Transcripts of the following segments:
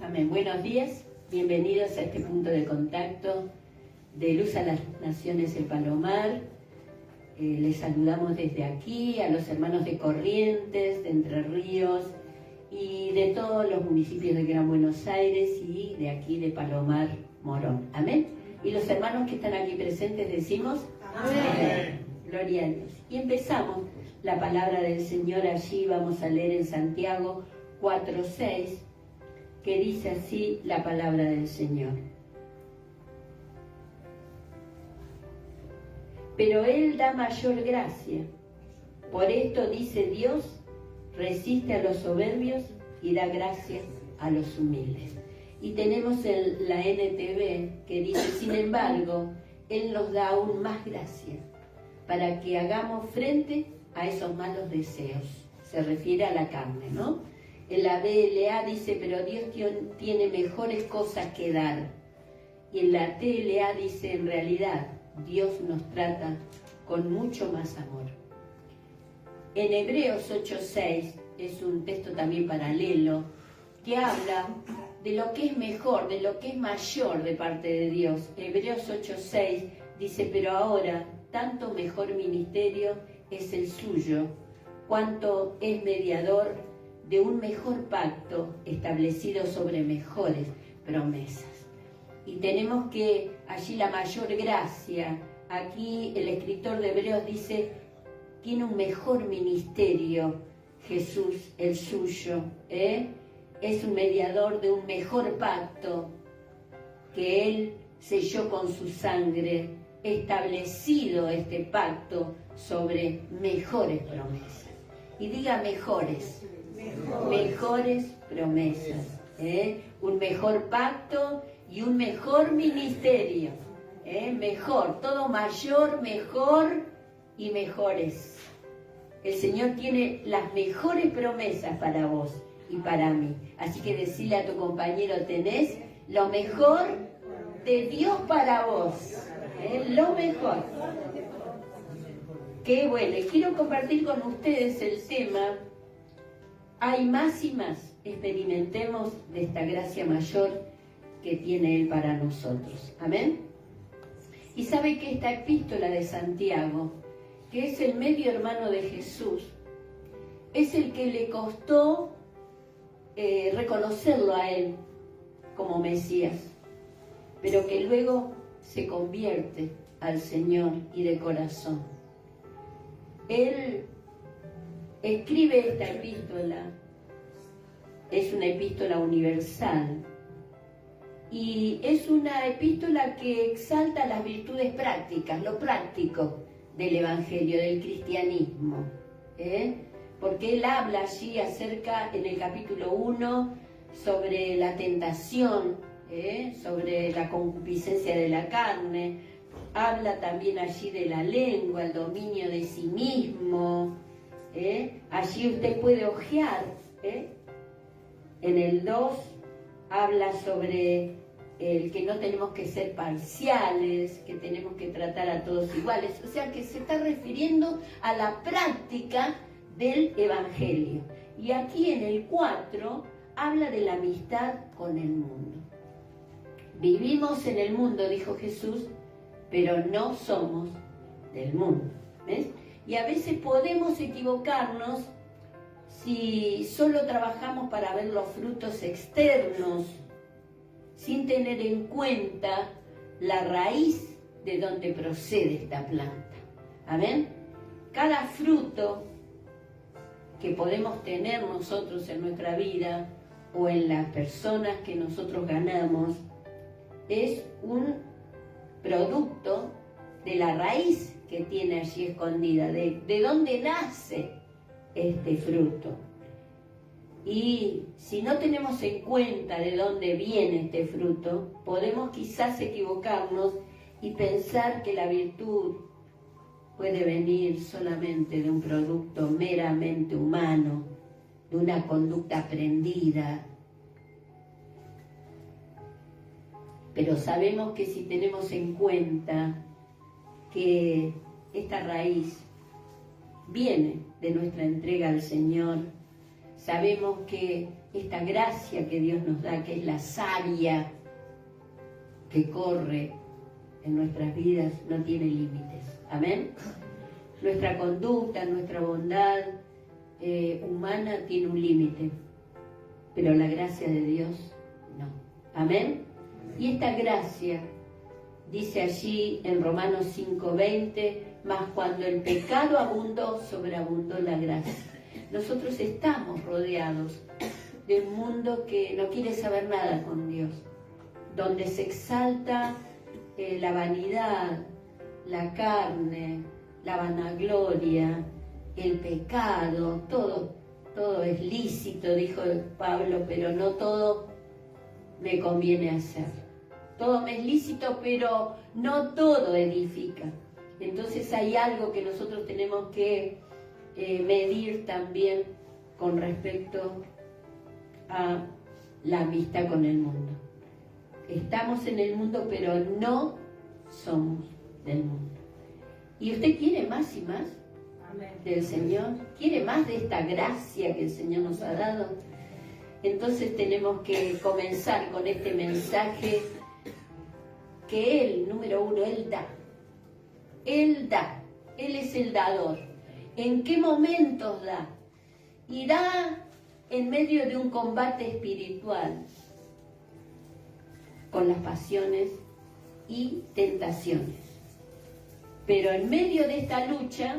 Amén. Buenos días, bienvenidos a este punto de contacto de Luz a las Naciones El Palomar. Les saludamos desde aquí a los hermanos de Corrientes, de Entre Ríos y de todos los municipios de Gran Buenos Aires y de aquí de Palomar, Morón. Amén. Y los hermanos que están aquí presentes decimos amén. Gloria a Dios. Y empezamos la palabra del Señor. Allí vamos a leer en Santiago 4:6, que dice así la palabra del Señor. Pero Él da mayor gracia. Por esto dice Dios, resiste a los soberbios y da gracia a los humildes. Y tenemos la NTV que dice, sin embargo, Él nos da aún más gracia para que hagamos frente a esos malos deseos. Se refiere a la carne, ¿no? En la BLA dice, pero Dios tiene mejores cosas que dar. Y en la TLA dice, en realidad, Dios nos trata con mucho más amor. En Hebreos 8:6 es un texto también paralelo que habla de lo que es mejor, de lo que es mayor de parte de Dios. Hebreos 8:6 dice, pero ahora tanto mejor ministerio es el suyo, cuanto es mediador de un mejor pacto establecido sobre mejores promesas. Y tenemos que allí la mayor gracia. Aquí el escritor de Hebreos dice, tiene un mejor ministerio Jesús, el suyo, es un mediador de un mejor pacto que Él selló con su sangre, establecido este pacto sobre mejores promesas. Y diga mejores promesas, un mejor pacto y un mejor ministerio, mejor, todo mayor, mejor y mejores. El Señor tiene las mejores promesas para vos y para mí. Así que decile a tu compañero, tenés lo mejor de Dios para vos, lo mejor. Qué bueno, y quiero compartir con ustedes el tema, hay más y más, experimentemos de esta gracia mayor que tiene Él para nosotros. Amén. Y sabe que esta epístola de Santiago, que es el medio hermano de Jesús, es el que le costó reconocerlo a Él como Mesías, pero que luego se convierte al Señor y de corazón. Él escribe esta epístola, es una epístola universal, y es una epístola que exalta las virtudes prácticas, lo práctico del Evangelio, del cristianismo, porque él habla allí acerca, en el capítulo 1, sobre la tentación, sobre la concupiscencia de la carne, habla también allí de la lengua, el dominio de sí mismo, allí usted puede hojear, en el 2 habla sobre el que no tenemos que ser parciales, que tenemos que tratar a todos iguales, o sea que se está refiriendo a la práctica del Evangelio. Y aquí en el 4 habla de la amistad con el mundo. Vivimos en el mundo, dijo Jesús, pero no somos del mundo. ¿Ves? Y a veces podemos equivocarnos si solo trabajamos para ver los frutos externos, sin tener en cuenta la raíz de donde procede esta planta. Amén. Cada fruto que podemos tener nosotros en nuestra vida o en las personas que nosotros ganamos es un producto de la raíz que tiene allí escondida, de dónde nace este fruto. Y si no tenemos en cuenta de dónde viene este fruto, podemos quizás equivocarnos y pensar que la virtud puede venir solamente de un producto meramente humano, de una conducta aprendida. Pero sabemos que si tenemos en cuenta que esta raíz viene de nuestra entrega al Señor, sabemos que esta gracia que Dios nos da, que es la savia que corre en nuestras vidas, no tiene límites. Amén. Nuestra conducta, nuestra bondad humana tiene un límite, pero la gracia de Dios no. Amén. Y esta gracia, dice allí en Romanos 5:20, mas cuando el pecado abundó, sobreabundó la gracia. Nosotros estamos rodeados de un mundo que no quiere saber nada con Dios, donde se exalta la vanidad, la carne, la vanagloria, el pecado, todo es lícito, dijo Pablo, pero no todo me conviene hacer. Todo me es lícito, pero no todo edifica. Entonces hay algo que nosotros tenemos que medir también con respecto a la amistad con el mundo. Estamos en el mundo, pero no somos del mundo. ¿Y usted quiere más y más del Señor? ¿Quiere más de esta gracia que el Señor nos ha dado? Entonces tenemos que comenzar con este mensaje que Él, número uno, Él da. Él da. Él es el dador. ¿En qué momentos da? Y da en medio de un combate espiritual con las pasiones y tentaciones. Pero en medio de esta lucha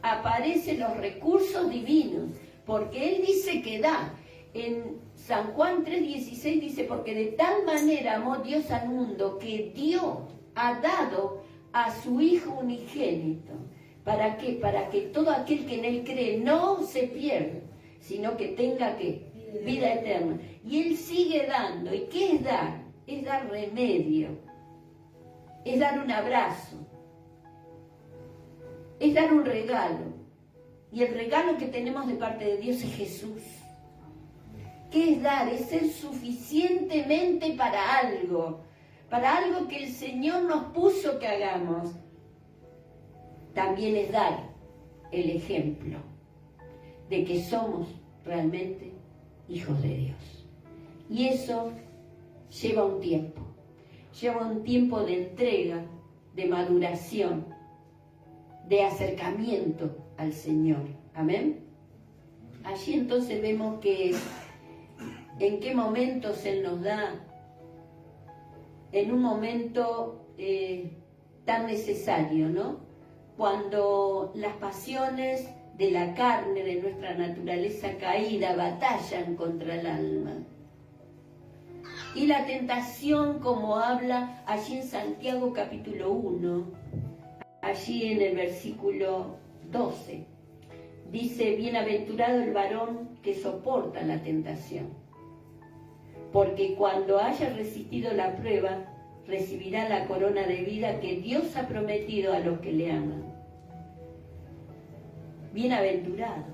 aparecen los recursos divinos, porque Él dice que da. En San Juan 3:16 dice, porque de tal manera amó Dios al mundo que dio, ha dado a su Hijo unigénito. ¿Para qué? Para que todo aquel que en Él cree no se pierda, sino que tenga ¿qué? Vida eterna. Y Él sigue dando. ¿Y qué es dar? Es dar remedio, es dar un abrazo, es dar un regalo. Y el regalo que tenemos de parte de Dios es Jesús. ¿Qué es dar? Es ser suficientemente para algo que el Señor nos puso que hagamos. También es dar el ejemplo de que somos realmente hijos de Dios. Y eso lleva un tiempo de entrega, de maduración, de acercamiento al Señor. Amén. Allí entonces vemos que en qué momentos Él nos da, en un momento tan necesario, ¿no? Cuando las pasiones de la carne, de nuestra naturaleza caída, batallan contra el alma. Y la tentación, como habla allí en Santiago capítulo 1, allí en el versículo 12, dice, bienaventurado el varón que soporta la tentación, porque cuando haya resistido la prueba, recibirá la corona de vida que Dios ha prometido a los que le aman. Bienaventurado.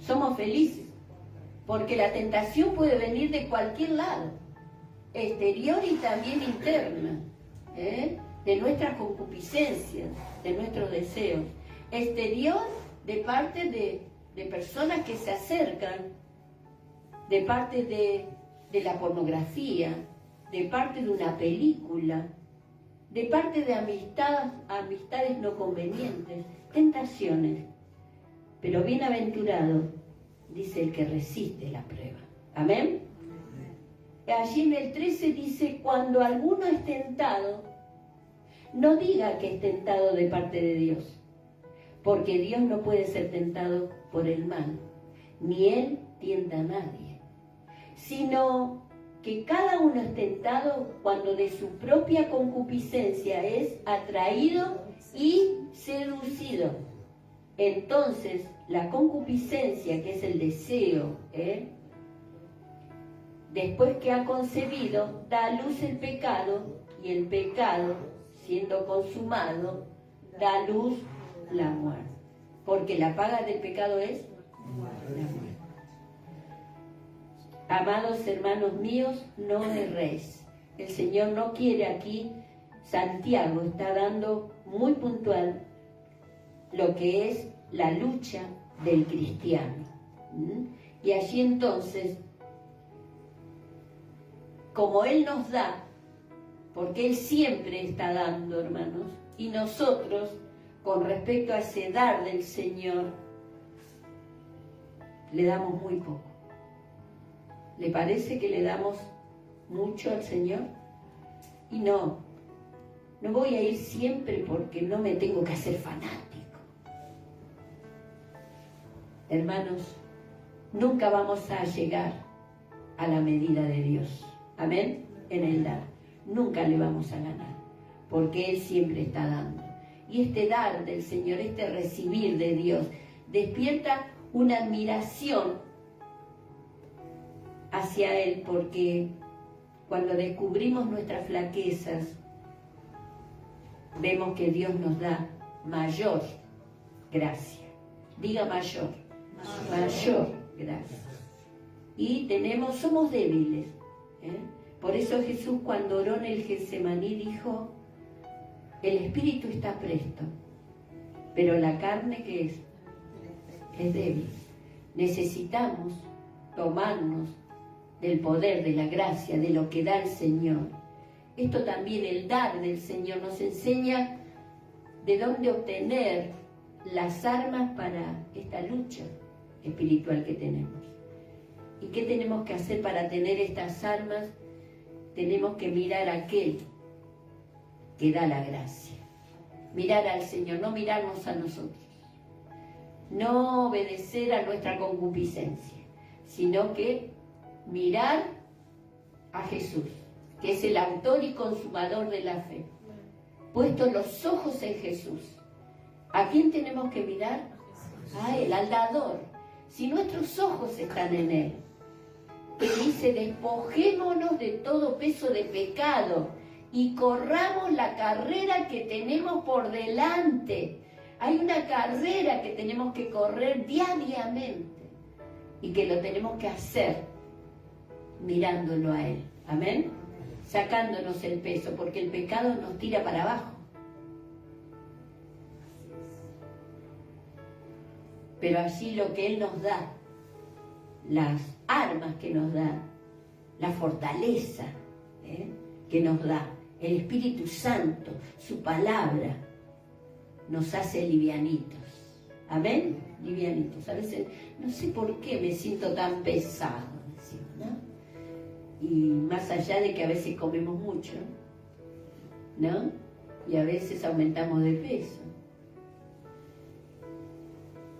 Somos felices, porque la tentación puede venir de cualquier lado, exterior y también interna, de nuestras concupiscencias, de nuestros deseos. Exterior de parte de personas que se acercan, de parte de la pornografía, de parte de una película, de parte de amistades no convenientes, tentaciones. Pero bienaventurado, dice el que resiste la prueba. Amén. Allí en el 13 dice, cuando alguno es tentado, no diga que es tentado de parte de Dios, porque Dios no puede ser tentado por el mal, ni Él tienta a nadie, sino que cada uno es tentado cuando de su propia concupiscencia es atraído y seducido. Entonces, la concupiscencia, que es el deseo, después que ha concebido, da a luz el pecado, y el pecado, siendo consumado, da a luz la muerte. Porque la paga del pecado es la muerte. Amados hermanos míos, no erréis. El Señor no quiere aquí, Santiago está dando muy puntual lo que es la lucha del cristiano. Y allí entonces, como Él nos da, porque Él siempre está dando, hermanos, y nosotros, con respecto a ese dar del Señor, le damos muy poco. ¿Le parece que le damos mucho al Señor? Y no voy a ir siempre porque no me tengo que hacer fanático. Hermanos, nunca vamos a llegar a la medida de Dios. Amén. En el dar. Nunca le vamos a ganar, porque Él siempre está dando. Y este dar del Señor, este recibir de Dios, despierta una admiración hacia Él, porque cuando descubrimos nuestras flaquezas, vemos que Dios nos da mayor gracia. Diga mayor. Mayor gracia. Y somos débiles. Por eso Jesús, cuando oró en el Getsemaní, dijo: el espíritu está presto, pero la carne, ¿qué es? Es débil. Necesitamos tomarnos del poder, de la gracia, de lo que da el Señor. Esto también, el dar del Señor, nos enseña de dónde obtener las armas para esta lucha espiritual que tenemos. ¿Y qué tenemos que hacer para tener estas armas? Tenemos que mirar a aquel que da la gracia. Mirar al Señor, no mirarnos a nosotros. No obedecer a nuestra concupiscencia, sino que mirar a Jesús, que es el autor y consumador de la fe. Puestos los ojos en Jesús. ¿A quién tenemos que mirar? A Él, al dador. Si nuestros ojos están en Él, que dice: despojémonos de todo peso de pecado y corramos la carrera que tenemos por delante. Hay una carrera que tenemos que correr diariamente y que lo tenemos que hacer mirándolo a Él. Amén. Sacándonos el peso, porque el pecado nos tira para abajo. Pero allí lo que Él nos da, las armas que nos da, la fortaleza que nos da, el Espíritu Santo, su palabra, nos hace livianitos. Amén. Livianitos. A veces no sé por qué me siento tan pesado, ¿no? Y más allá de que a veces comemos mucho, ¿no? Y a veces aumentamos de peso.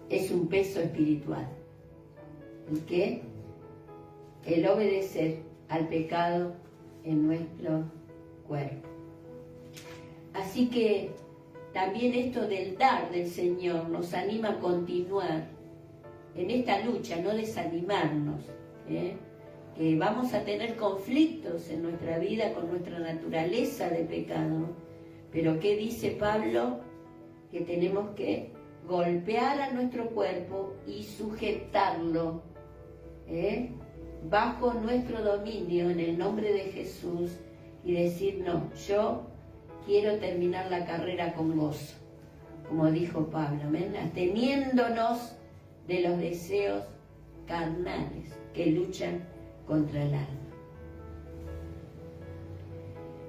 Es un peso espiritual. ¿Y qué? El obedecer al pecado en nuestro cuerpo. Así que también esto del dar del Señor nos anima a continuar en esta lucha, no desanimarnos, que vamos a tener conflictos en nuestra vida con nuestra naturaleza de pecado, pero ¿qué dice Pablo? Que tenemos que golpear a nuestro cuerpo y sujetarlo bajo nuestro dominio en el nombre de Jesús y decir: no, yo quiero terminar la carrera con gozo, como dijo Pablo, amén, absteniéndonos de los deseos carnales que luchan contra el alma.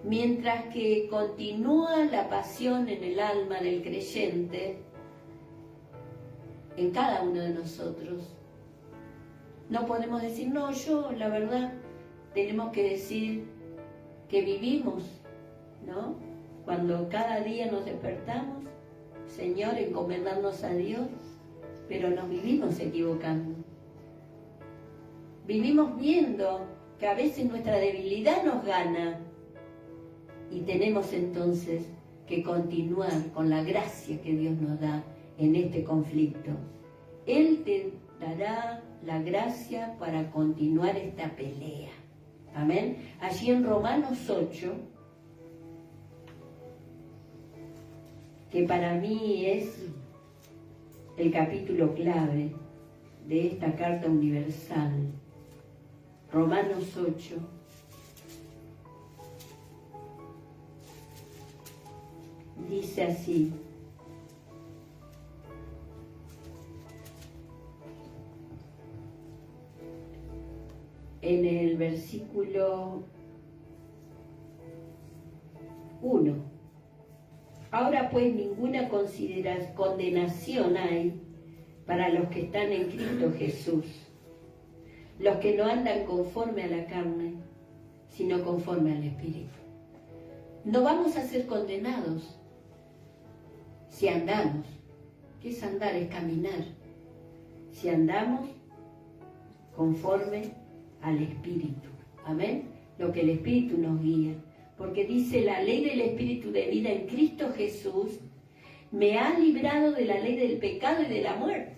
Mientras que continúa la pasión en el alma del creyente, en cada uno de nosotros, no podemos decir: no, yo, la verdad, tenemos que decir que vivimos, ¿no? Cuando cada día nos despertamos, Señor, encomendarnos a Dios, pero nos vivimos equivocando. Vivimos viendo que a veces nuestra debilidad nos gana y tenemos entonces que continuar con la gracia que Dios nos da en este conflicto. Él te dará la gracia para continuar esta pelea. Amén. Allí en Romanos 8, que para mí es el capítulo clave de esta carta universal. Romanos 8. Dice así: en el versículo 1. Ahora pues ninguna condenación hay para los que están en Cristo Jesús, los que no andan conforme a la carne, sino conforme al Espíritu. No vamos a ser condenados si andamos. ¿Qué es andar? Es caminar. Si andamos conforme al Espíritu. Amén. Lo que el Espíritu nos guía. Porque dice, la ley del Espíritu de vida en Cristo Jesús me ha librado de la ley del pecado y de la muerte.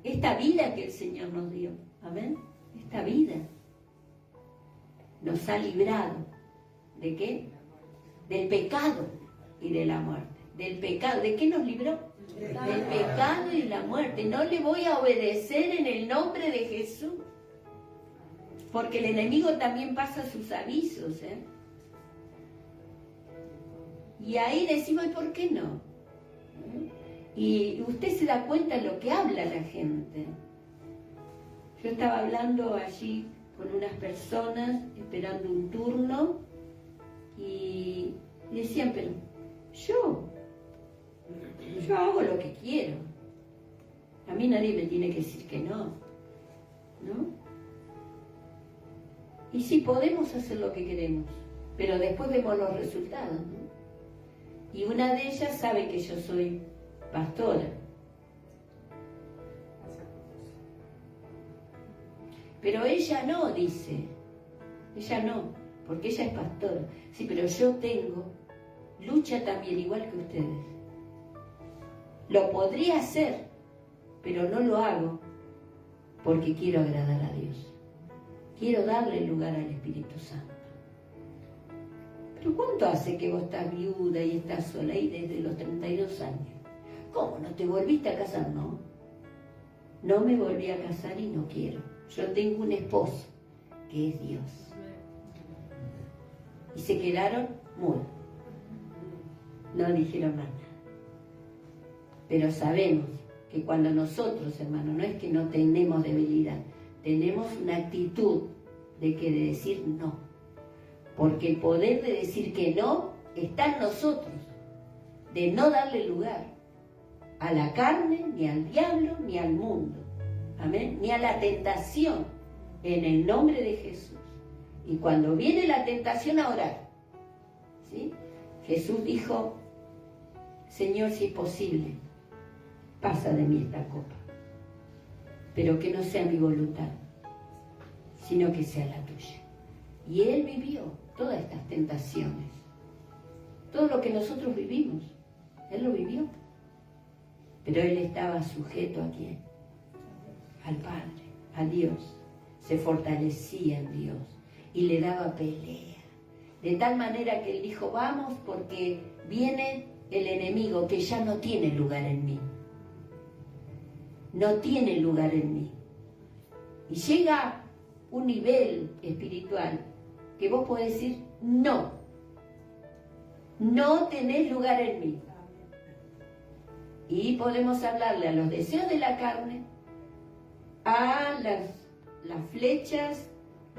Esta vida que el Señor nos dio. Amén. Esta vida nos ha librado. ¿De qué? Del pecado y de la muerte. Del pecado. ¿De qué nos libró? Del pecado y de la muerte. No le voy a obedecer en el nombre de Jesús. Porque el enemigo también pasa sus avisos, Y ahí decimos, ¿y por qué no? Y usted se da cuenta de lo que habla la gente. Yo estaba hablando allí con unas personas, esperando un turno, y decían, pero yo hago lo que quiero. A mí nadie me tiene que decir que no, ¿no? Y sí, podemos hacer lo que queremos, pero después vemos los resultados, ¿no? Y una de ellas sabe que yo soy pastora. Pero ella no, dice. Ella no, porque ella es pastora. Sí, pero yo tengo lucha también igual que ustedes. Lo podría hacer, pero no lo hago porque quiero agradar a Dios. Quiero darle lugar al Espíritu Santo. ¿Pero cuánto hace que vos estás viuda y estás sola ahí desde los 32 años? ¿Cómo no te volviste a casar? No. No me volví a casar y no quiero. Yo tengo un esposo que es Dios. Y se quedaron mudos. No dijeron nada. Pero sabemos que cuando nosotros, hermano, no es que no tenemos debilidad, tenemos una actitud de decir no. Porque el poder de decir que no está en nosotros, de no darle lugar a la carne, ni al diablo, ni al mundo. Amén. Ni a la tentación, en el nombre de Jesús. Y cuando viene la tentación a orar, ¿sí? Jesús dijo, Señor, si es posible, pasa de mí esta copa, pero que no sea mi voluntad, sino que sea la tuya. Y Él vivió todas estas tentaciones, todo lo que nosotros vivimos, Él lo vivió, pero Él estaba sujeto ¿a quién? Al Padre, a Dios. Se fortalecía en Dios y le daba pelea, de tal manera que Él dijo, vamos, porque viene el enemigo que ya no tiene lugar en mí. No tiene lugar en mí. Y llega un nivel espiritual que vos podés decir, no tenés lugar en mí. Y podemos hablarle a los deseos de la carne, a las flechas,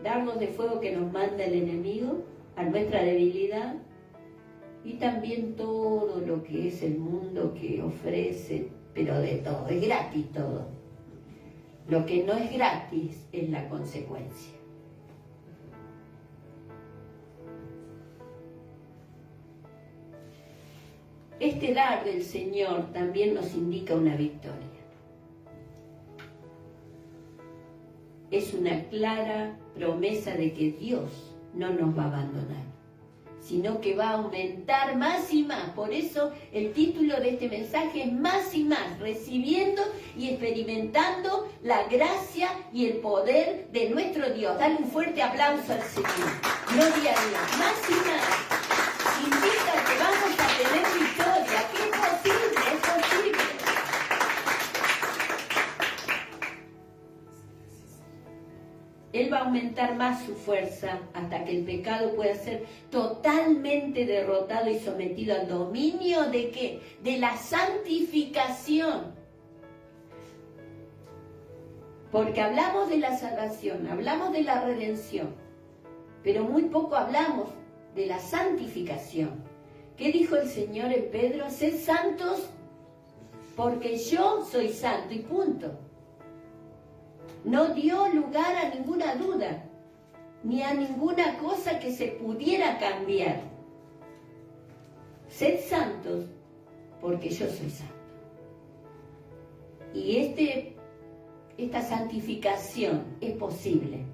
dardos de fuego que nos manda el enemigo, a nuestra debilidad, y también todo lo que es el mundo que ofrece, pero de todo, es gratis todo. Lo que no es gratis es la consecuencia. Este dar del Señor también nos indica una victoria. Es una clara promesa de que Dios no nos va a abandonar, sino que va a aumentar más y más. Por eso el título de este mensaje es Más y Más, recibiendo y experimentando la gracia y el poder de nuestro Dios. Dale un fuerte aplauso al Señor. Gloria a Dios. Más y más. Indica que vamos a tener victoria, que es posible, es posible. Él va a aumentar más su fuerza hasta que el pecado pueda ser totalmente derrotado y sometido al dominio ¿de qué? De la santificación. Porque hablamos de la salvación, hablamos de la redención, pero muy poco hablamos de la santificación. ¿Qué dijo el Señor en Pedro? Sed santos porque yo soy santo y punto. No dio lugar a ninguna duda, ni a ninguna cosa que se pudiera cambiar. Sed santos porque yo soy santo. Y esta santificación es posible.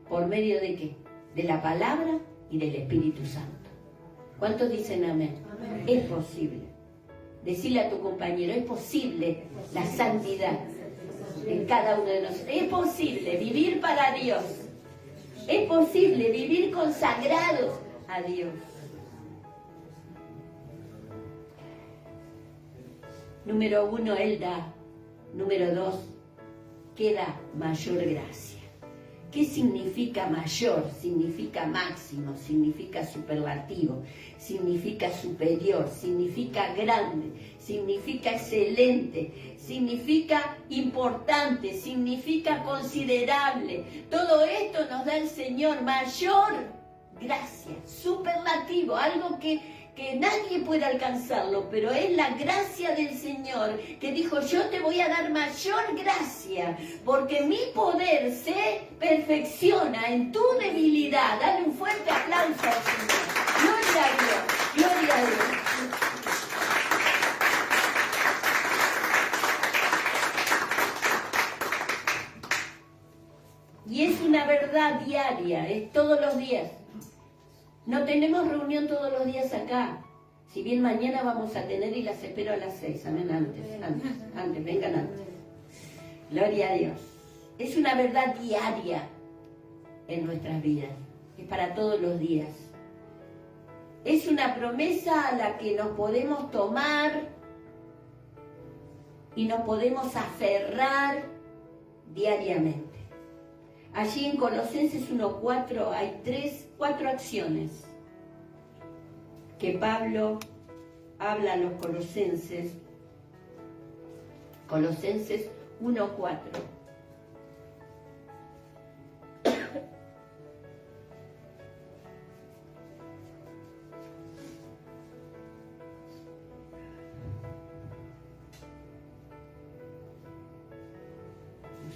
¿Por medio de qué? De la palabra y del Espíritu Santo. ¿Cuántos dicen amén? Amén. Es posible. Decirle a tu compañero, es posible la santidad en cada uno de nosotros. Es posible vivir para Dios. Es posible vivir consagrados a Dios. Número 1, Él da. Número 2, queda mayor gracia. ¿Qué significa mayor? Significa máximo, significa superlativo, significa superior, significa grande, significa excelente, significa importante, significa considerable. Todo esto nos da el Señor, mayor gracia, superlativo, algo que nadie puede alcanzarlo, pero es la gracia del Señor que dijo, yo te voy a dar mayor gracia, porque mi poder se perfecciona en tu debilidad. Dale un fuerte aplauso al Señor. Gloria a Dios, gloria a Dios. Y es una verdad diaria, es todos los días. No tenemos reunión todos los días acá. Si bien mañana vamos a tener y las espero a las 6. Amén, antes, vengan antes. Gloria a Dios. Es una verdad diaria en nuestras vidas. Es para todos los días. Es una promesa a la que nos podemos tomar y nos podemos aferrar diariamente. Allí en Colosenses 1:4 hay cuatro acciones que Pablo habla a los colosenses. Colosenses 1:4.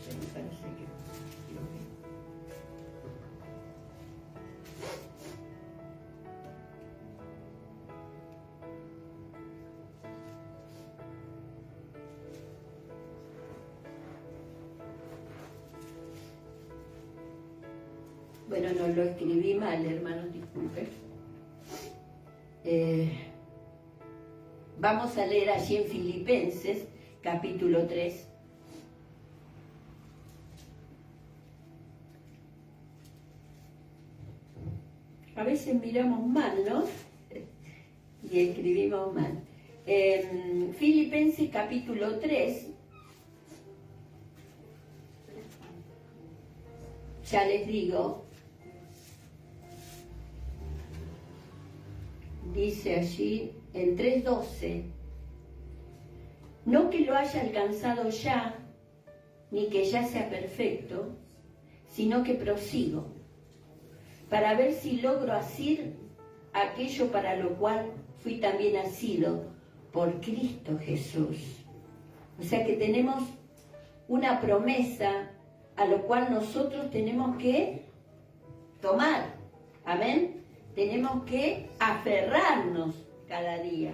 Me parece que... Bueno, no lo escribí mal, hermanos, disculpen. Vamos a leer allí en Filipenses, capítulo 3. A veces miramos mal, ¿no? Y escribimos mal. Filipenses, capítulo 3. Ya les digo. Dice allí en 3:12, no que lo haya alcanzado ya, ni que ya sea perfecto, sino que prosigo, para ver si logro asir aquello para lo cual fui también asido por Cristo Jesús. O sea que tenemos una promesa a lo cual nosotros tenemos que tomar. Amén. Tenemos que aferrarnos cada día.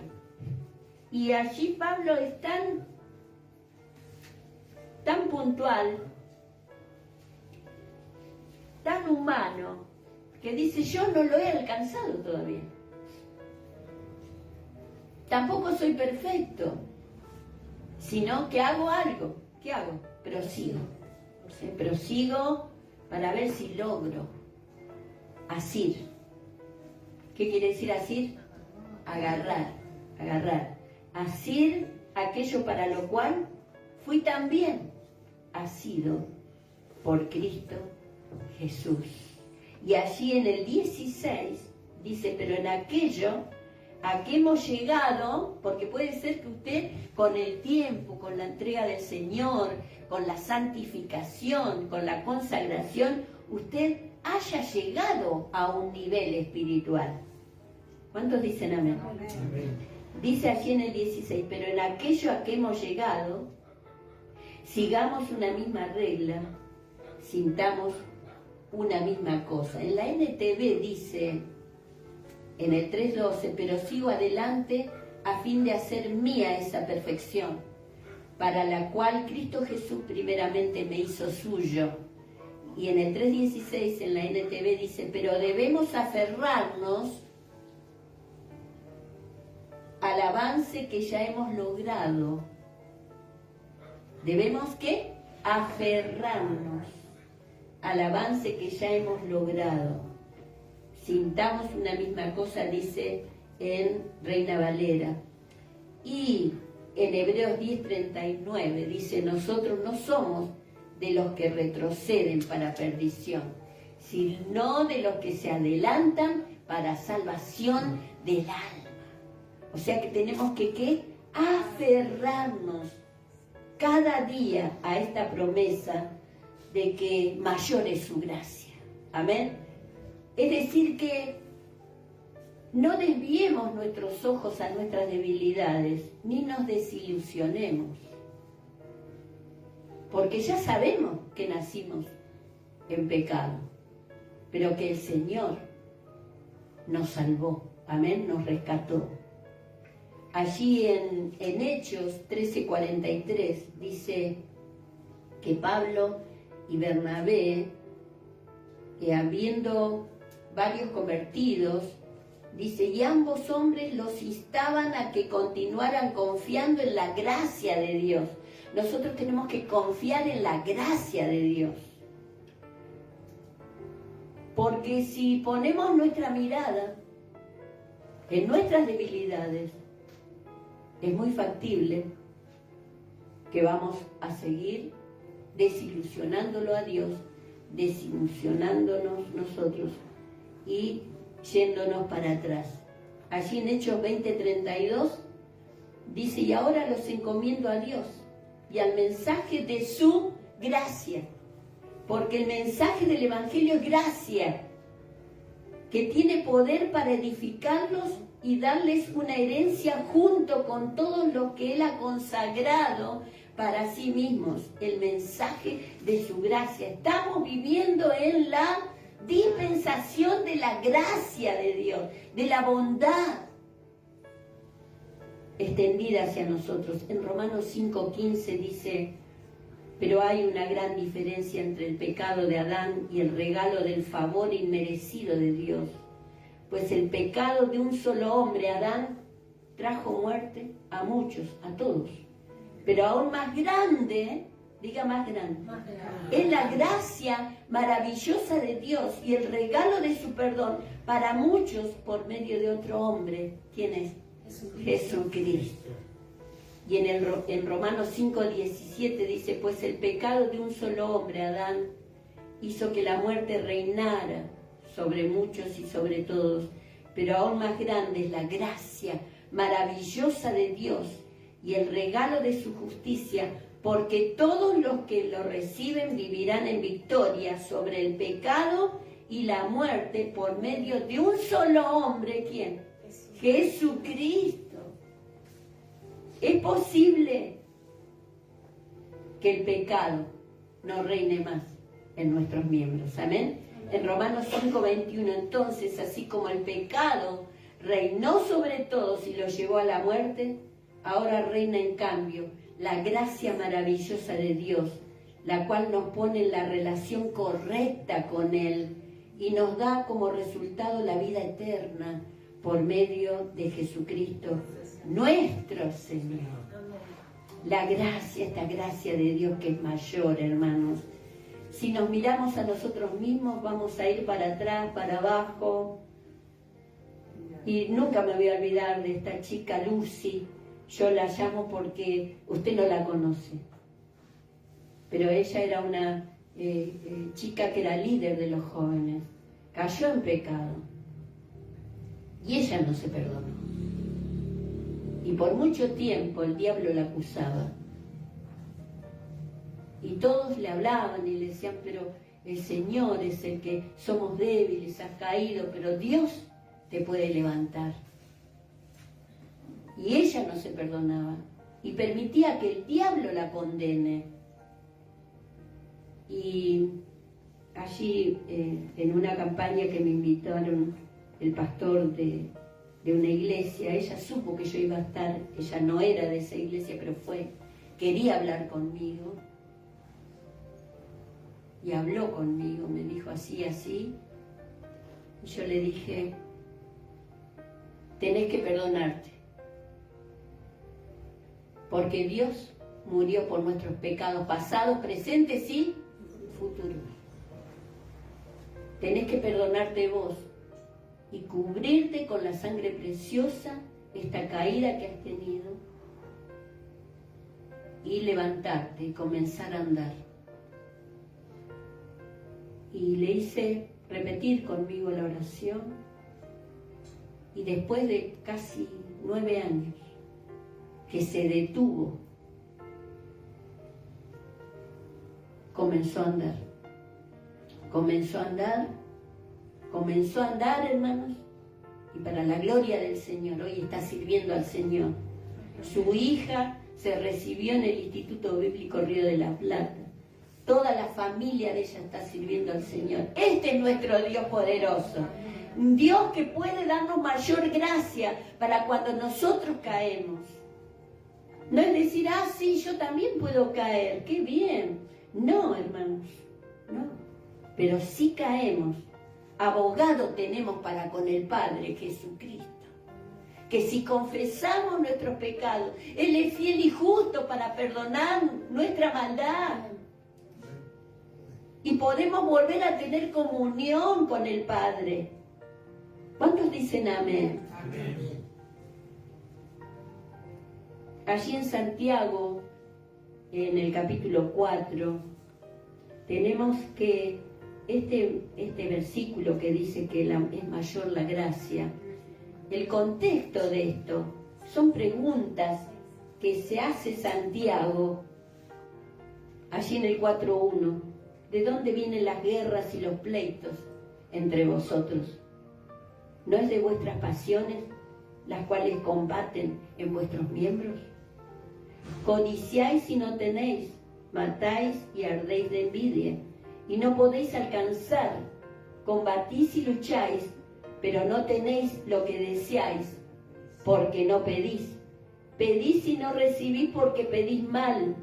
Y allí Pablo es tan puntual, tan humano, que dice, yo no lo he alcanzado todavía. Tampoco soy perfecto, sino que hago algo. ¿Qué hago? Prosigo. Prosigo para ver si logro asir. ¿Qué quiere decir asir? Agarrar. Asir aquello para lo cual fui también asido por Cristo Jesús. Y allí en el 16 dice, pero en aquello a qué hemos llegado, porque puede ser que usted con el tiempo, con la entrega del Señor, con la santificación, con la consagración, usted haya llegado a un nivel espiritual. ¿Cuántos dicen amén? Amén. Dice allí en el 16, pero en aquello a que hemos llegado, sigamos una misma regla, sintamos una misma cosa. En la NTV dice, en el 3.12, pero sigo adelante a fin de hacer mía esa perfección, para la cual Cristo Jesús primeramente me hizo suyo. Y en el 3.16, en la NTV dice, pero debemos aferrarnos al avance que ya hemos logrado. Debemos, ¿qué? Aferrarnos al avance que ya hemos logrado. Sintamos una misma cosa, dice en Reina Valera. Y en Hebreos 10:39 dice, nosotros no somos de los que retroceden para perdición, sino de los que se adelantan para salvación del alma. O sea que tenemos que, ¿qué? Aferrarnos cada día a esta promesa de que mayor es su gracia. Amén. Es decir que no desviemos nuestros ojos a nuestras debilidades, ni nos desilusionemos. Porque ya sabemos que nacimos en pecado, pero que el Señor nos salvó. Amén, nos rescató. Allí en Hechos 13:43 dice que Pablo y Bernabé, habiendo varios convertidos, dice, y ambos hombres los instaban a que continuaran confiando en la gracia de Dios. Nosotros tenemos que confiar en la gracia de Dios. Porque si ponemos nuestra mirada en nuestras debilidades, es muy factible que vamos a seguir desilusionándolo a Dios, desilusionándonos nosotros y yéndonos para atrás. Allí en Hechos 20:32 dice, y ahora los encomiendo a Dios y al mensaje de su gracia, porque el mensaje del Evangelio es gracia, que tiene poder para edificarlos y darles una herencia junto con todos los que Él ha consagrado para sí mismos, el mensaje de su gracia. Estamos viviendo en la dispensación de la gracia de Dios, de la bondad extendida hacia nosotros. En Romanos 5:15 dice, pero hay una gran diferencia entre el pecado de Adán y el regalo del favor inmerecido de Dios. Pues el pecado de un solo hombre, Adán, trajo muerte a muchos, a todos. Pero aún más grande, diga más grande, es la gracia maravillosa de Dios y el regalo de su perdón para muchos por medio de otro hombre. ¿Quién es? Jesucristo. Y en Romanos 5:17 dice, pues el pecado de un solo hombre, Adán, hizo que la muerte reinara sobre muchos y sobre todos, pero aún más grande es la gracia maravillosa de Dios y el regalo de su justicia, porque todos los que lo reciben vivirán en victoria sobre el pecado y la muerte por medio de un solo hombre. ¿Quién? Jesucristo. Es posible que el pecado no reine más en nuestros miembros. Amén. En Romanos 5:21, entonces, así como el pecado reinó sobre todos y los llevó a la muerte, ahora reina en cambio la gracia maravillosa de Dios, la cual nos pone en la relación correcta con Él y nos da como resultado la vida eterna por medio de Jesucristo, nuestro Señor. La gracia, esta gracia de Dios que es mayor, hermanos. Si nos miramos a nosotros mismos, vamos a ir para atrás, para abajo. Y nunca me voy a olvidar de esta chica Lucy. Yo la llamo porque usted no la conoce. Pero ella era una chica que era líder de los jóvenes. Cayó en pecado. Y ella no se perdonó. Y por mucho tiempo el diablo la acusaba. Y todos le hablaban y le decían, pero el Señor es el que somos débiles, has caído, pero Dios te puede levantar. Y ella no se perdonaba y permitía que el diablo la condene. Y allí, en una campaña que me invitaron el pastor de una iglesia, ella supo que yo iba a estar, ella no era de esa iglesia, pero quería hablar conmigo. Y habló conmigo, me dijo así, así. Y yo le dije, tenés que perdonarte. Porque Dios murió por nuestros pecados pasados, presentes y futuros. Tenés que perdonarte vos y cubrirte con la sangre preciosa esta caída que has tenido y levantarte y comenzar a andar. Y le hice repetir conmigo la oración y después de casi 9 años que se detuvo, comenzó a andar. Comenzó a andar, hermanos, y para la gloria del Señor, hoy está sirviendo al Señor. Su hija se recibió en el Instituto Bíblico Río de la Plata. Toda la familia de ella está sirviendo al Señor. Este es nuestro Dios poderoso. Un Dios que puede darnos mayor gracia para cuando nosotros caemos. No es decir, sí, yo también puedo caer, qué bien. No, hermanos, no. Pero sí caemos. Abogado tenemos para con el Padre, Jesucristo. Que si confesamos nuestros pecados, Él es fiel y justo para perdonar nuestra maldad. Y podemos volver a tener comunión con el Padre. ¿Cuántos dicen amén? Amén. Allí en Santiago, en el capítulo 4, tenemos que este versículo que dice que es mayor la gracia. El contexto de esto son preguntas que se hace Santiago allí en el 4:1. ¿De dónde vienen las guerras y los pleitos entre vosotros? ¿No es de vuestras pasiones las cuales combaten en vuestros miembros? Codiciáis y no tenéis, matáis y ardéis de envidia, y no podéis alcanzar. Combatís y lucháis, pero no tenéis lo que deseáis, porque no pedís. Pedís y no recibís porque pedís mal,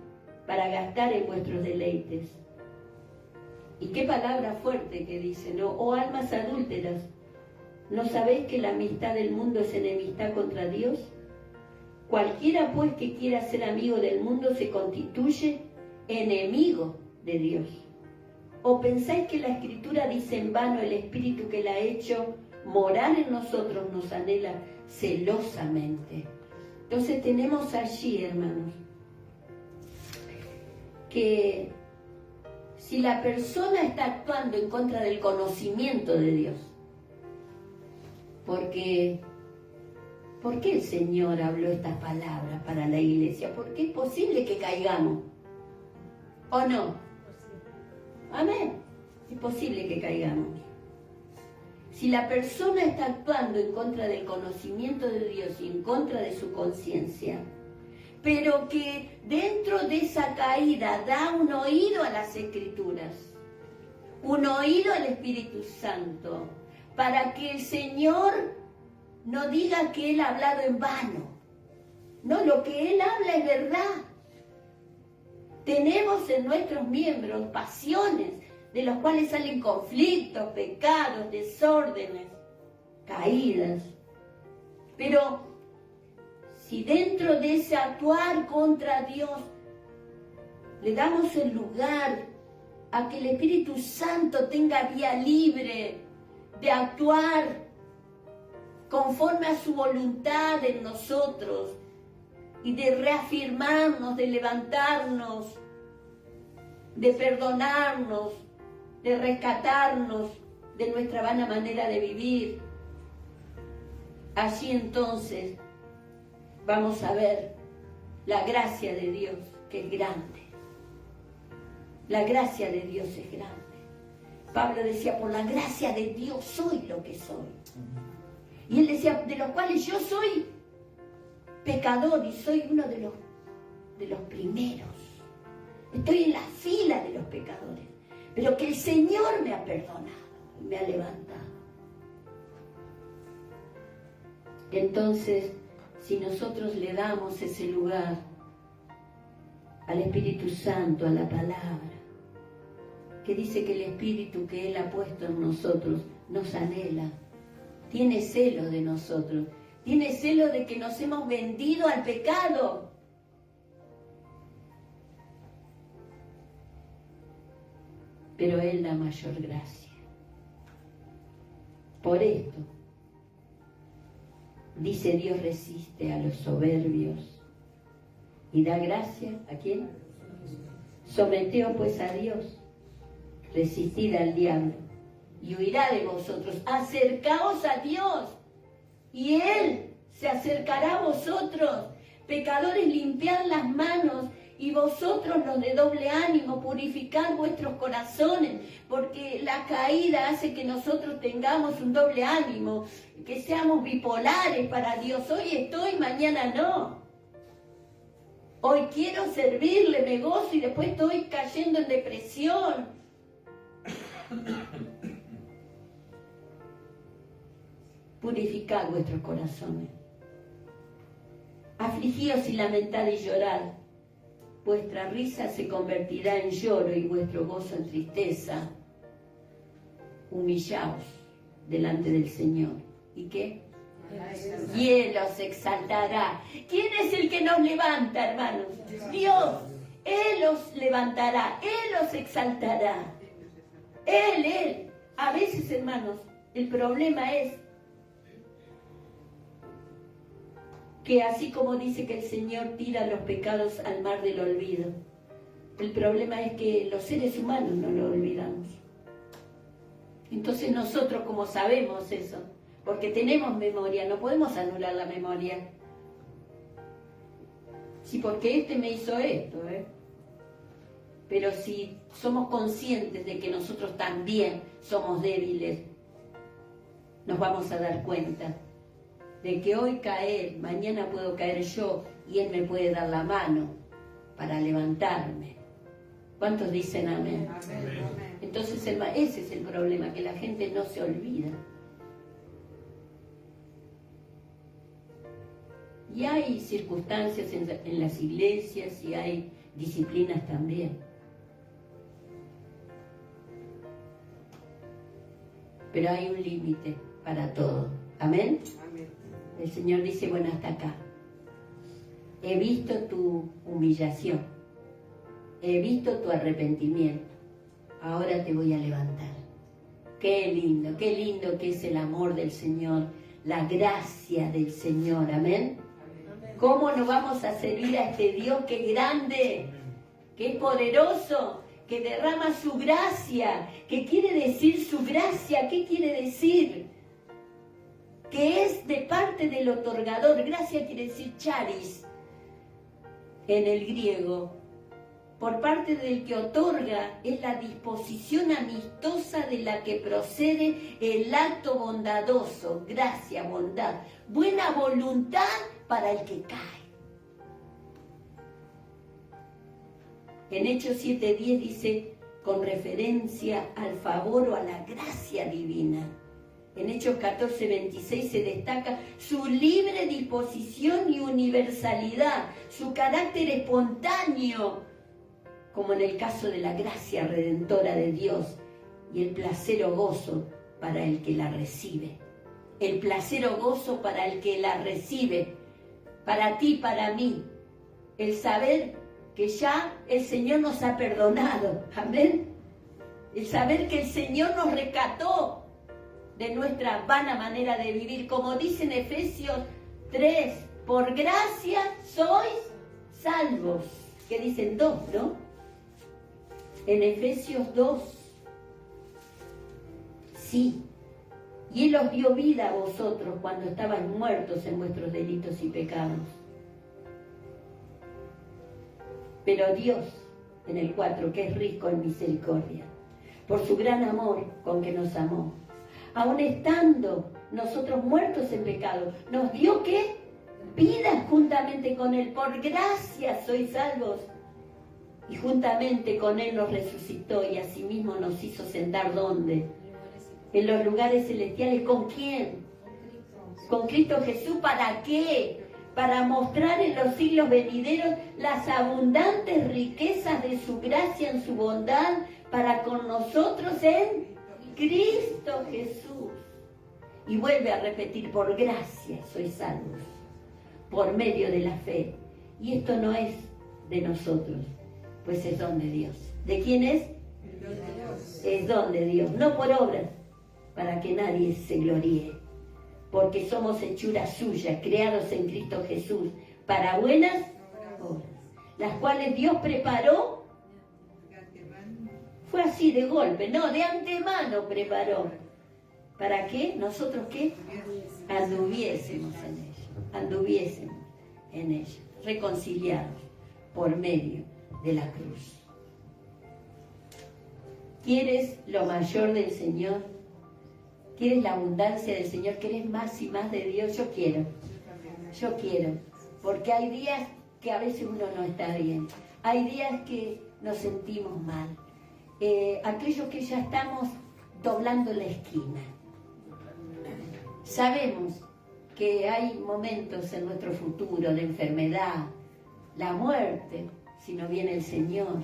para gastar en vuestros deleites. Y qué palabra fuerte que dice, ¿no? Oh almas adúlteras, ¿no sabéis que la amistad del mundo es enemistad contra Dios? Cualquiera pues que quiera ser amigo del mundo se constituye enemigo de Dios. ¿O pensáis que la Escritura dice en vano, el Espíritu que la ha hecho morar en nosotros nos anhela celosamente? Entonces tenemos allí, hermanos, que si la persona está actuando en contra del conocimiento de Dios, ¿por qué el Señor habló estas palabras para la iglesia? Porque es posible que caigamos, ¿o no? Amén. Es posible que caigamos. Si la persona está actuando en contra del conocimiento de Dios y en contra de su conciencia, pero que dentro de esa caída da un oído a las Escrituras, un oído al Espíritu Santo, para que el Señor no diga que Él ha hablado en vano. No, lo que Él habla es verdad. Tenemos en nuestros miembros pasiones de los cuales salen conflictos, pecados, desórdenes, caídas. Pero si dentro de ese actuar contra Dios le damos el lugar a que el Espíritu Santo tenga vía libre de actuar conforme a su voluntad en nosotros y de reafirmarnos, de levantarnos, de perdonarnos, de rescatarnos de nuestra vana manera de vivir. Así entonces vamos a ver la gracia de Dios, que es grande. La gracia de Dios es grande. Pablo decía, por la gracia de Dios soy lo que soy. Y él decía, de los cuales yo soy pecador y soy uno de los primeros. Estoy en la fila de los pecadores, pero que el Señor me ha perdonado y me ha levantado. Entonces, si nosotros le damos ese lugar al Espíritu Santo, a la palabra, que dice que el Espíritu que Él ha puesto en nosotros nos anhela, tiene celo de nosotros, tiene celo de que nos hemos vendido al pecado. Pero Él da mayor gracia. Por esto, dice Dios resiste a los soberbios y da gracia, ¿a quién? Someteos pues a Dios, resistid al diablo y huirá de vosotros. Acercaos a Dios y Él se acercará a vosotros. Pecadores, limpiad las manos, y vosotros los de doble ánimo, purificad vuestros corazones, porque la caída hace que nosotros tengamos un doble ánimo, que seamos bipolares para Dios. Hoy estoy, mañana no. Hoy quiero servirle, me gozo y después estoy cayendo en depresión. Purificad vuestros corazones. Afligíos y lamentad y llorad. Vuestra risa se convertirá en lloro y vuestro gozo en tristeza. Humillaos delante del Señor. ¿Y qué? Y Él os exaltará. ¿Quién es el que nos levanta, hermanos? Dios. Él os levantará, Él os exaltará. Él. A veces, hermanos, el problema es que así como dice que el Señor tira los pecados al mar del olvido, el problema es que los seres humanos no lo olvidamos. Entonces nosotros, como sabemos eso, porque tenemos memoria, no podemos anular la memoria. Sí, porque este me hizo esto, Pero si somos conscientes de que nosotros también somos débiles, nos vamos a dar cuenta de que hoy cae Él, mañana puedo caer yo y Él me puede dar la mano para levantarme. ¿Cuántos dicen amén? Amén. Entonces ese es el problema, que la gente no se olvida. Y hay circunstancias en las iglesias y hay disciplinas también. Pero hay un límite para todo. ¿Amén? Amén. El Señor dice, bueno, hasta acá. He visto tu humillación. He visto tu arrepentimiento. Ahora te voy a levantar. Qué lindo que es el amor del Señor, la gracia del Señor. Amén. ¿Cómo nos vamos a servir a este Dios que es grande, que es poderoso, que derrama su gracia? ¿Qué quiere decir su gracia? ¿Qué quiere decir? Que es de parte del otorgador. Gracia quiere decir charis en el griego. Por parte del que otorga, es la disposición amistosa de la que procede el acto bondadoso. Gracia, bondad, buena voluntad para el que cae. En Hechos 7:10 dice, con referencia al favor o a la gracia divina. En Hechos 14:26 se destaca su libre disposición y universalidad, su carácter espontáneo, como en el caso de la gracia redentora de Dios, y el placer o gozo para el que la recibe. El placer o gozo para el que la recibe, para ti, para mí. El saber que ya el Señor nos ha perdonado. Amén. El saber que el Señor nos rescató de nuestra vana manera de vivir. Como dice en Efesios 3, por gracia sois salvos. Que dicen 2, ¿no? En Efesios 2. Sí. Y Él os dio vida a vosotros cuando estabais muertos en vuestros delitos y pecados. Pero Dios, en el 4, que es rico en misericordia, por su gran amor con que nos amó, aun estando nosotros muertos en pecado, nos dio ¿qué? Vida juntamente con Él. Por gracia sois salvos. Y juntamente con Él nos resucitó y asimismo nos hizo sentar ¿dónde? En los lugares celestiales. ¿Con quién? Con Cristo Jesús. ¿Para qué? Para mostrar en los siglos venideros las abundantes riquezas de su gracia en su bondad para con nosotros en Cristo Jesús. Y vuelve a repetir, por gracia sois salvos, por medio de la fe. Y esto no es de nosotros, pues es don de Dios. ¿De quién es? Es don de Dios, no por obras, para que nadie se gloríe. Porque somos hechura suya, creados en Cristo Jesús, para buenas obras, las cuales Dios preparó. Fue así de golpe, no, de antemano preparó. ¿Para qué? ¿Nosotros qué? Anduviésemos en ella, reconciliados por medio de la cruz. ¿Quieres lo mayor del Señor? ¿Quieres la abundancia del Señor? ¿Quieres más y más de Dios? Yo quiero, porque hay días que a veces uno no está bien, hay días que nos sentimos mal, aquellos que ya estamos doblando la esquina. Sabemos que hay momentos en nuestro futuro de enfermedad, la muerte, si no viene el Señor,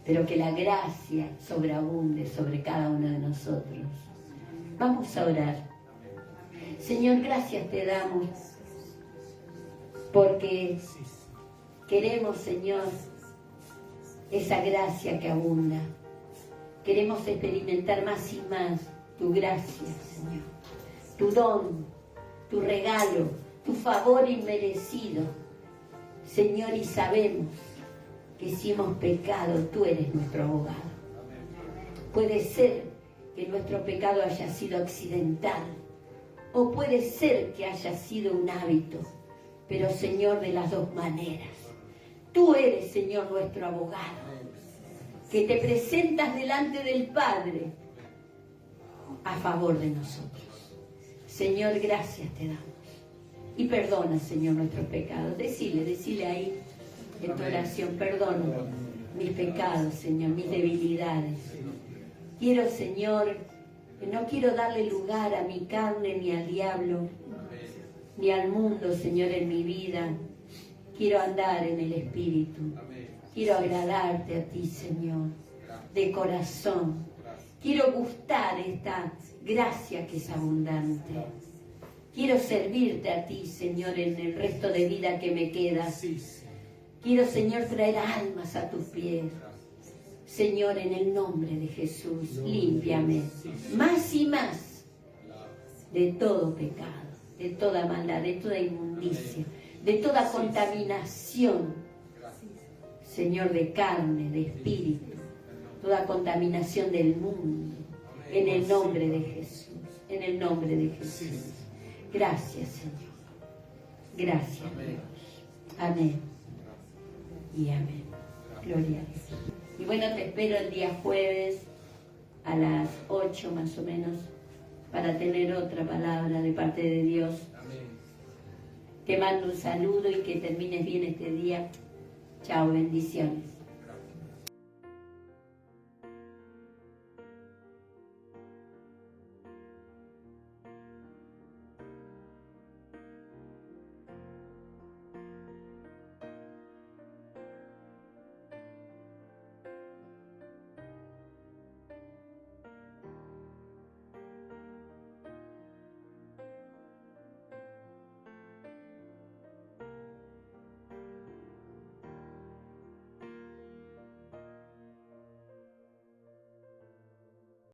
pero que la gracia sobreabunde sobre cada uno de nosotros. Vamos a orar. Señor, gracias te damos, porque queremos, Señor, esa gracia que abunda. Queremos experimentar más y más tu gracia, Señor, tu don, tu regalo, tu favor inmerecido, Señor, y sabemos que si hemos pecado, tú eres nuestro abogado. Puede ser que nuestro pecado haya sido accidental, o puede ser que haya sido un hábito, pero Señor, de las dos maneras, tú eres, Señor, nuestro abogado, que te presentas delante del Padre a favor de nosotros. Señor, gracias te damos. Y perdona, Señor, nuestros pecados. Decile ahí en tu oración, perdona mis pecados, Señor, mis debilidades. Quiero, Señor, no quiero darle lugar a mi carne ni al diablo, ni al mundo, Señor, en mi vida. Quiero andar en el Espíritu. Quiero agradarte a ti, Señor, de corazón. Quiero gustar esta gracia que es abundante. Quiero servirte a ti, Señor, en el resto de vida que me queda. Quiero, Señor, traer almas a tus pies. Señor, en el nombre de Jesús, límpiame más y más de todo pecado, de toda maldad, de toda inmundicia, de toda contaminación, Señor, de carne, de espíritu, toda contaminación del mundo, en el nombre de Jesús, en el nombre de Jesús. Gracias, Señor. Gracias, Dios. Amén. Y amén. Gloria a Dios. Y bueno, te espero el día jueves a las 8 más o menos para tener otra palabra de parte de Dios. Te mando un saludo y que termines bien este día. Chao, bendiciones.